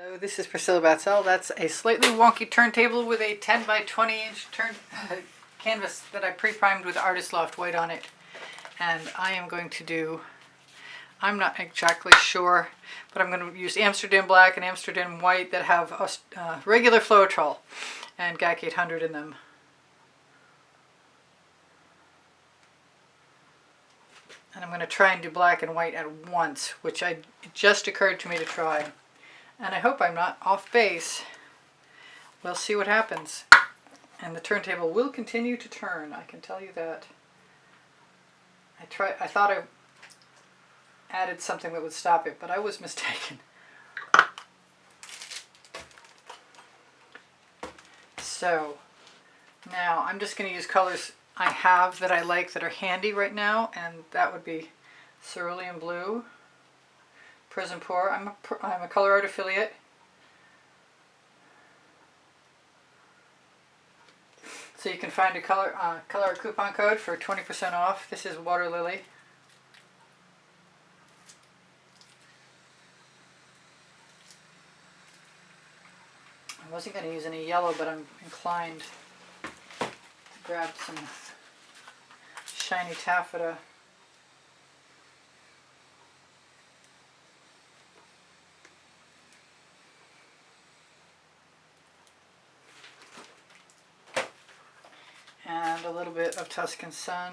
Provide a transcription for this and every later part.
Hello, this is Priscilla Batzel. That's a slightly wonky turntable with a 10 by 20 inch canvas that I pre-primed with Artist Loft white on it. And I am going to do, I'm not exactly sure, but I'm going to use Amsterdam black and Amsterdam white that have regular Floetrol and GAC 800 in them. And I'm going to try and do black and white at once, which it just occurred to me to try. And I hope I'm not off base. We'll see what happens. And the turntable will continue to turn, I can tell you that. I thought I added something that would stop it, but I was mistaken. So now I'm just going to use colors I have that I like that are handy right now, and that would be Cerulean Blue, Prizm Pour. I'm a Colourarte affiliate. So you can find a Colourarte coupon code for 20% off. This is WaterLily. I wasn't going to use any yellow, but I'm inclined to grab some shiny taffeta. And a little bit of Tuscan Sun,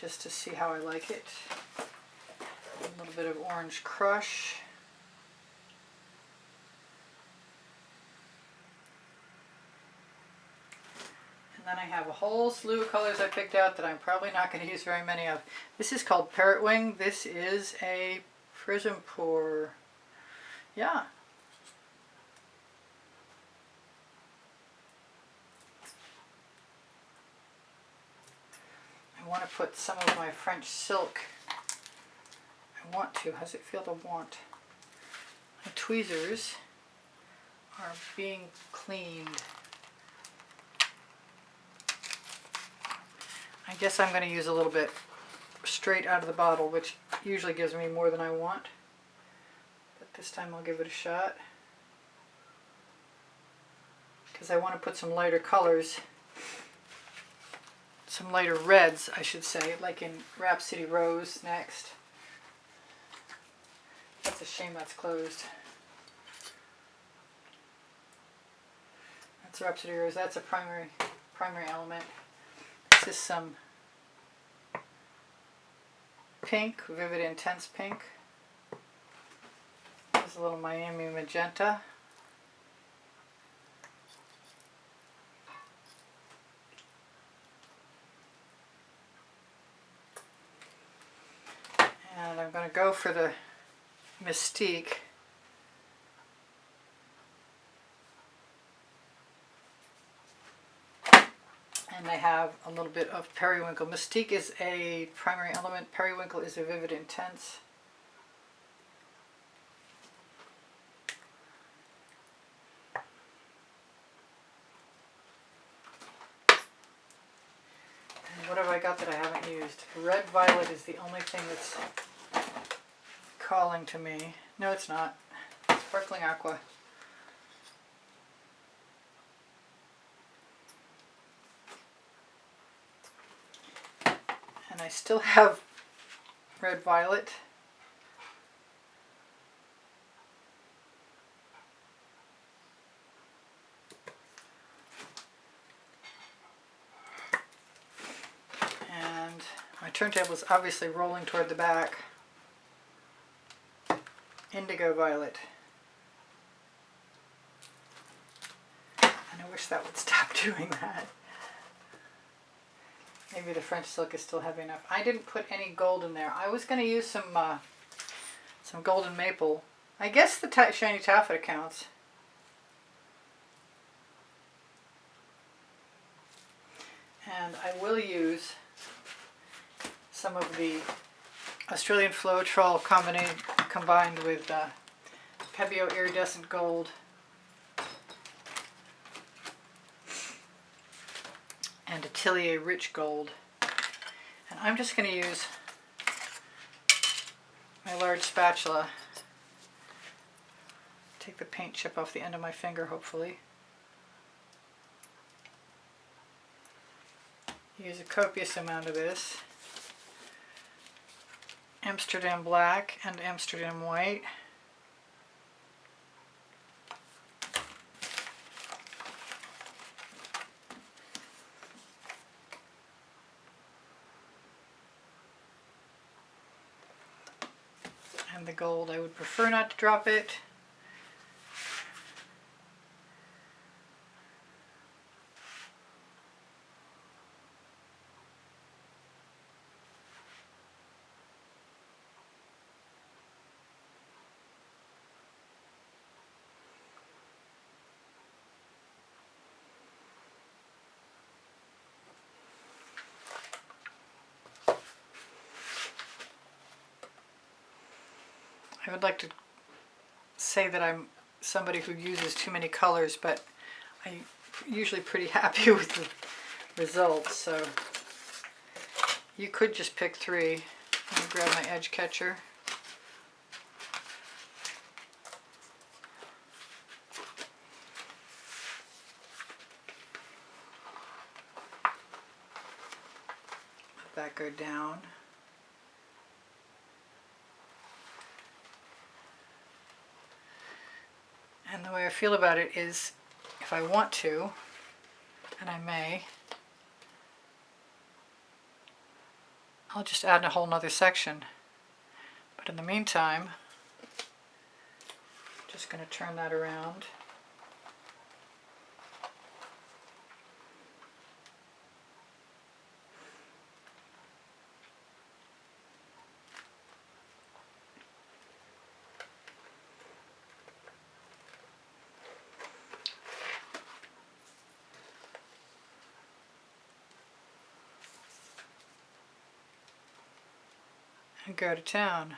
just to see how I like it. A little bit of Orange Crush. And then I have a whole slew of colors I picked out that I'm probably not going to use very many of. This is called Parrot Wing. This is a Prizm Pour. Yeah. I want to put some of my French silk. I want to. How's it feel to want? My tweezers are being cleaned. I guess I'm going to use a little bit straight out of the bottle, which usually gives me more than I want. But this time I'll give it a shot. Because I want to put some lighter colors. Some lighter reds, I should say, like in Rhapsody Rose next. That's a shame that's closed. That's Rhapsody Rose. That's a primary element. This is some pink, Vivid Intense Pink. There's a little Miami Magenta. And I'm going to go for the Mystique. And I have a little bit of Periwinkle. Mystique is a primary element. Periwinkle is a Vivid Intense. And what have I got that I haven't used? Red Violet is the only thing that's calling to me. No, it's not. Sparkling Aqua. And I still have Red Violet. And my turntable is obviously rolling toward the back. Indigo Violet. And I wish that would stop doing that. Maybe the French silk is still heavy enough. I didn't put any gold in there. I was going to use some golden maple. I guess the shiny taffeta counts. And I will use some of the Australian Floetrol combined with Pebeo Iridescent Gold and Atelier Rich Gold. And I'm just going to use my large spatula take the paint chip off the end of my finger, hopefully. Use a copious amount of this. Amsterdam Black and Amsterdam White. And the gold, I would prefer not to drop it. I would like to say that I'm somebody who uses too many colors, but I'm usually pretty happy with the results, so you could just pick 3. I'm going to grab my edge catcher. Let that go down. And the way I feel about it is, if I want to, and I may, I'll just add a whole nother section. But in the meantime, I'm just going to turn that around. And go to town.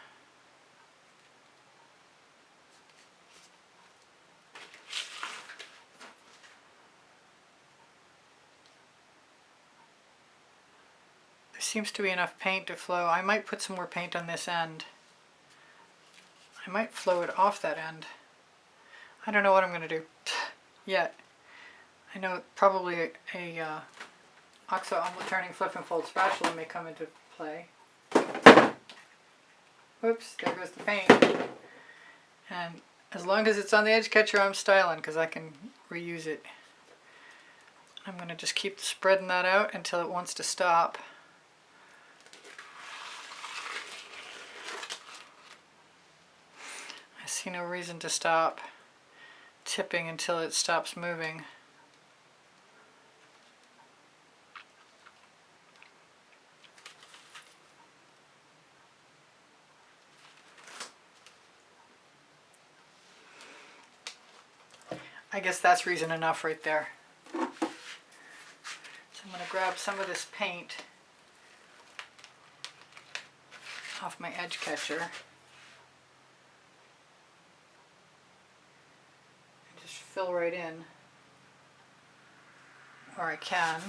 There seems to be enough paint to flow. I might put some more paint on this end. I might flow it off that end. I don't know what I'm going to do yet. I know probably a Oxo omelet turning flip and fold spatula may come into play. Whoops, there goes the paint. And as long as it's on the edge catcher, I'm styling because I can reuse it. I'm going to just keep spreading that out until it wants to stop. I see no reason to stop tipping until it stops moving. I guess that's reason enough right there. So I'm going to grab some of this paint off my edge catcher and just fill right in where I can.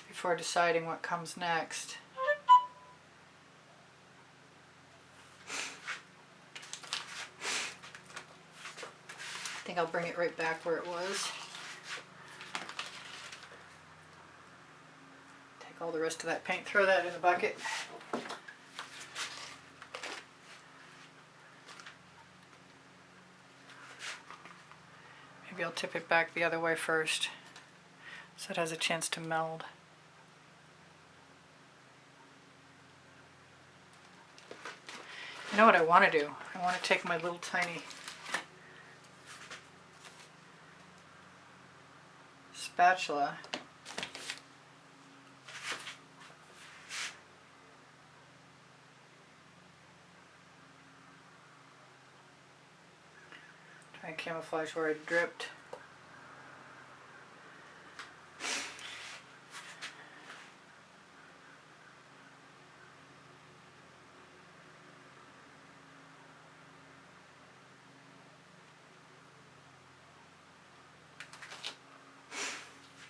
Before deciding what comes next. I think I'll bring it right back where it was. Take all the rest of that paint, throw that in the bucket. Maybe I'll tip it back the other way first so it has a chance to meld. You know what I want to do? I want to take my little tiny spatula try and camouflage where it dripped.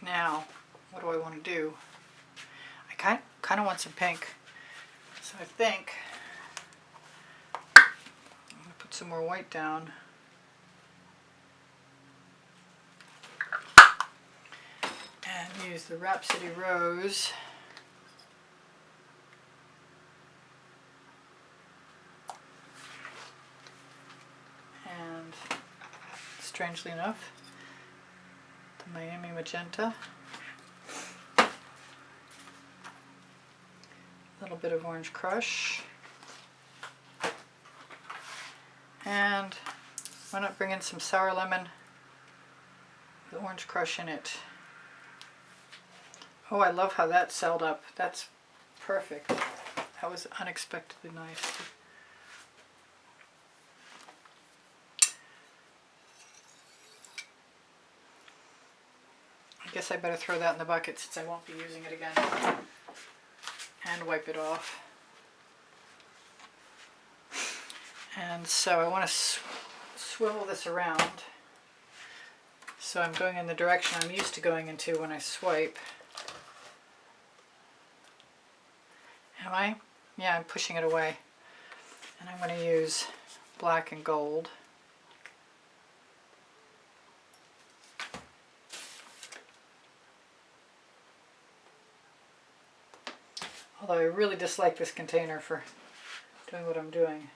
Now, what do I want to do? I kind of want some pink. So I think some more white down. And use the Rhapsody Rose. And strangely enough, the Miami Magenta. A little bit of Orange Crush. And why not bring in some Sour Lemon with Orange Crush in it. Oh, I love how that celled up. That's perfect. That was unexpectedly nice. I guess I better throw that in the bucket since I won't be using it again. And wipe it off. And so I want to swivel this around. So I'm going in the direction I'm used to going into when I swipe. Am I? Yeah, I'm pushing it away. And I'm going to use black and gold. Although I really dislike this container for doing what I'm doing.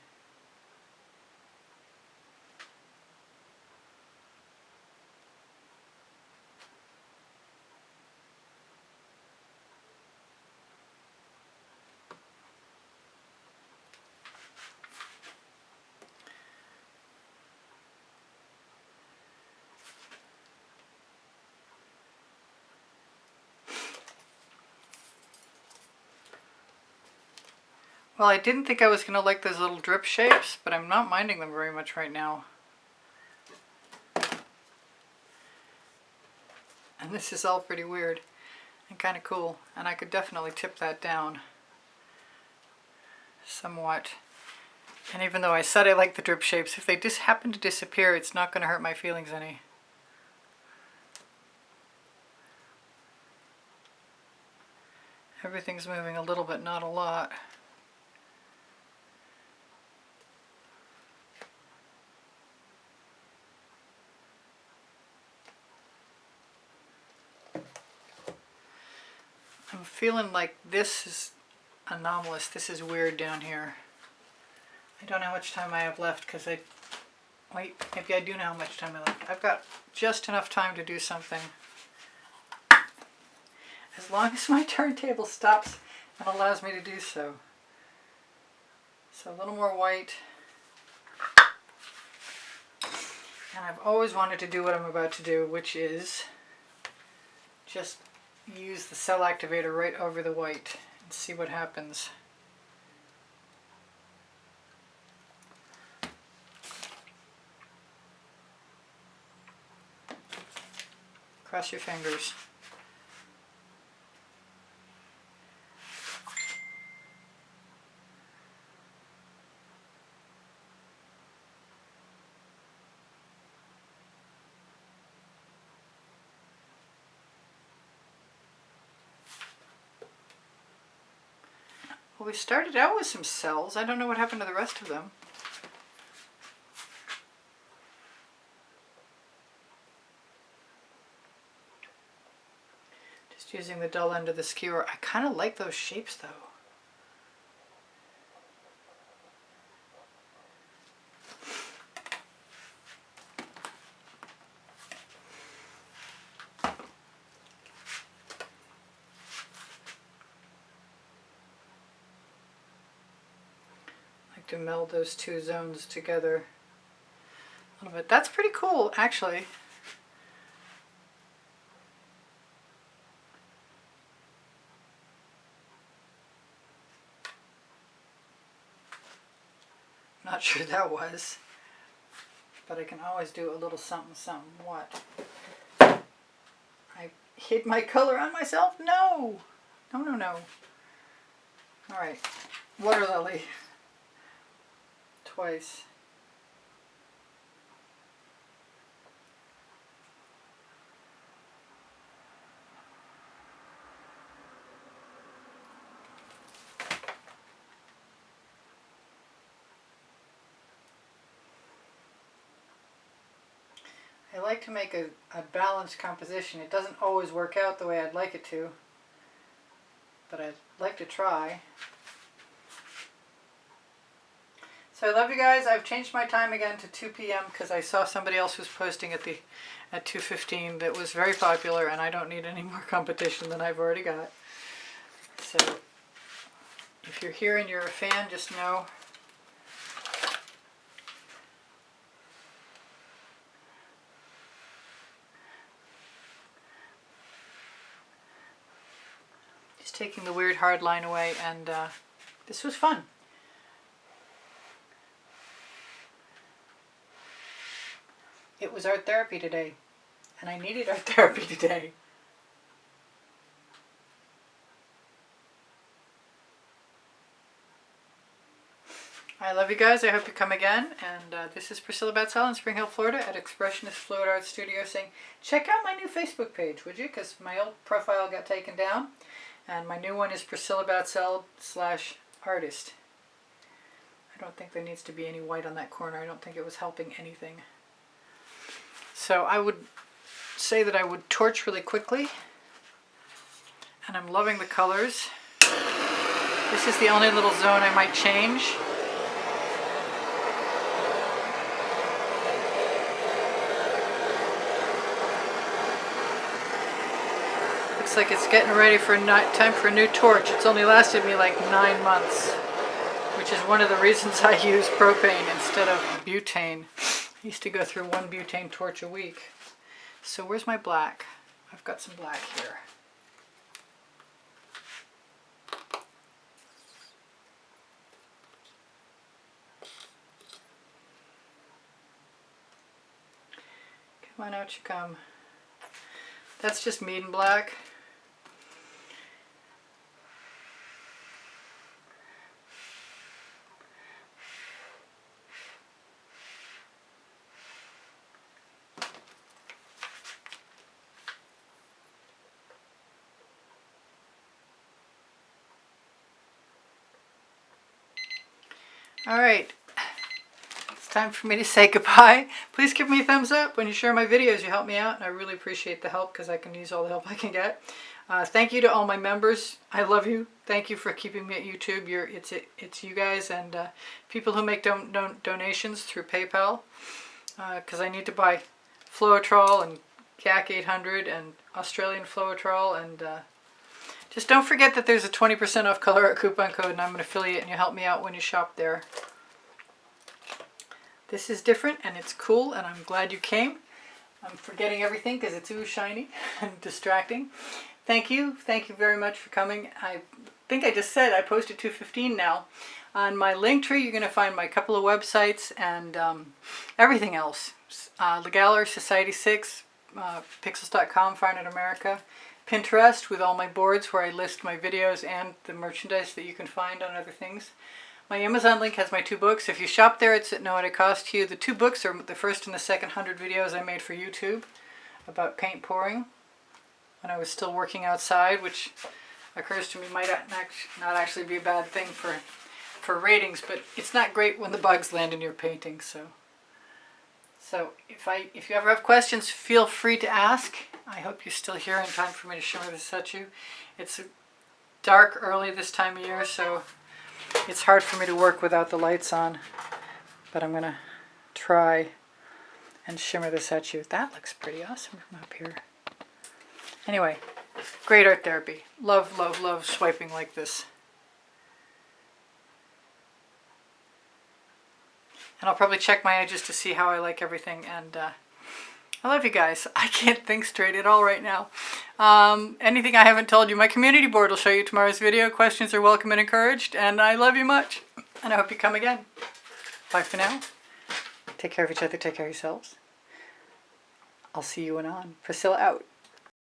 Well, I didn't think I was going to like those little drip shapes, but I'm not minding them very much right now. And this is all pretty weird and kind of cool, and I could definitely tip that down somewhat. And even though I said I like the drip shapes, if they just happen to disappear, it's not going to hurt my feelings any. Everything's moving a little bit, not a lot. I'm feeling like this is anomalous. This is weird down here. I don't know how much time I have left because wait, maybe I do know how much time I left. I've got just enough time to do something. As long as my turntable stops and allows me to do so. So a little more white. And I've always wanted to do what I'm about to do, which is just use the cell activator right over the white and see what happens. Cross your fingers. Well, we started out with some cells. I don't know what happened to the rest of them. Just using the dull end of the skewer. I kind of like those shapes though. To meld those two zones together a little bit. That's pretty cool, actually. Not sure that was, but I can always do a little something, something. What? I hid my color on myself? No! No, no, no. Alright. WaterLily. Twice. I like to make a balanced composition. It doesn't always work out the way I'd like it to, but I'd like to try. So I love you guys. I've changed my time again to 2 p.m. because I saw somebody else was posting at 2:15 that was very popular, and I don't need any more competition than I've already got. So if you're here and you're a fan, just know just taking the weird hard line away, and this was fun. It was art therapy today, and I needed art therapy today. I love you guys. I hope you come again. And this is Priscilla Batzell in Spring Hill, Florida at Expressionist Fluid Art Studio saying, check out my new Facebook page, would you? Because my old profile got taken down. And my new one is Priscilla Batzell/artist. I don't think there needs to be any white on that corner. I don't think it was helping anything. So I would say that I would torch really quickly. And I'm loving the colors. This is the only little zone I might change. Looks like it's getting ready for time for a new torch. It's only lasted me like 9 months, which is one of the reasons I use propane instead of butane. I used to go through 1 butane torch a week. So where's my black? I've got some black here. Come on out you come. That's just Mead and Black. All right, it's time for me to say goodbye. Please give me a thumbs up when you share my videos. You help me out, and I really appreciate the help because I can use all the help I can get. Thank you to all my members. I love you. Thank you for keeping me at YouTube. It's you guys and people who make donations through PayPal because I need to buy Floetrol and GAC 800 and Australian Floetrol, and just don't forget that there's a 20% off Colourarte coupon code, and I'm an affiliate, and you help me out when you shop there. This is different, and it's cool, and I'm glad you came. I'm forgetting everything because it's ooh shiny and distracting. Thank you very much for coming. I think I just said I posted 2:15 now. On my link tree, you're going to find my couple of websites and everything else. The Gallery, Society 6, Pixels.com, Fine Art America. Pinterest with all my boards where I list my videos and the merchandise that you can find on other things. My Amazon link has my 2 books. If you shop there, it's at no added cost to you. The 2 books are the first and the second 100 videos I made for YouTube about paint pouring when I was still working outside, which occurs to me might not actually be a bad thing for ratings, but it's not great when the bugs land in your painting. So if you ever have questions, feel free to ask. I hope you're still here in time for me to shimmer this at you. It's dark early this time of year, so it's hard for me to work without the lights on. But I'm going to try and shimmer this at you. That looks pretty awesome from up here. Anyway, great art therapy. Love, love, love swiping like this. And I'll probably check my edges to see how I like everything. And I love you guys. I can't think straight at all right now. Anything I haven't told you, my community board will show you tomorrow's video. Questions are welcome and encouraged. And I love you much. And I hope you come again. Bye for now. Take care of each other. Take care of yourselves. I'll see you anon. Priscilla out.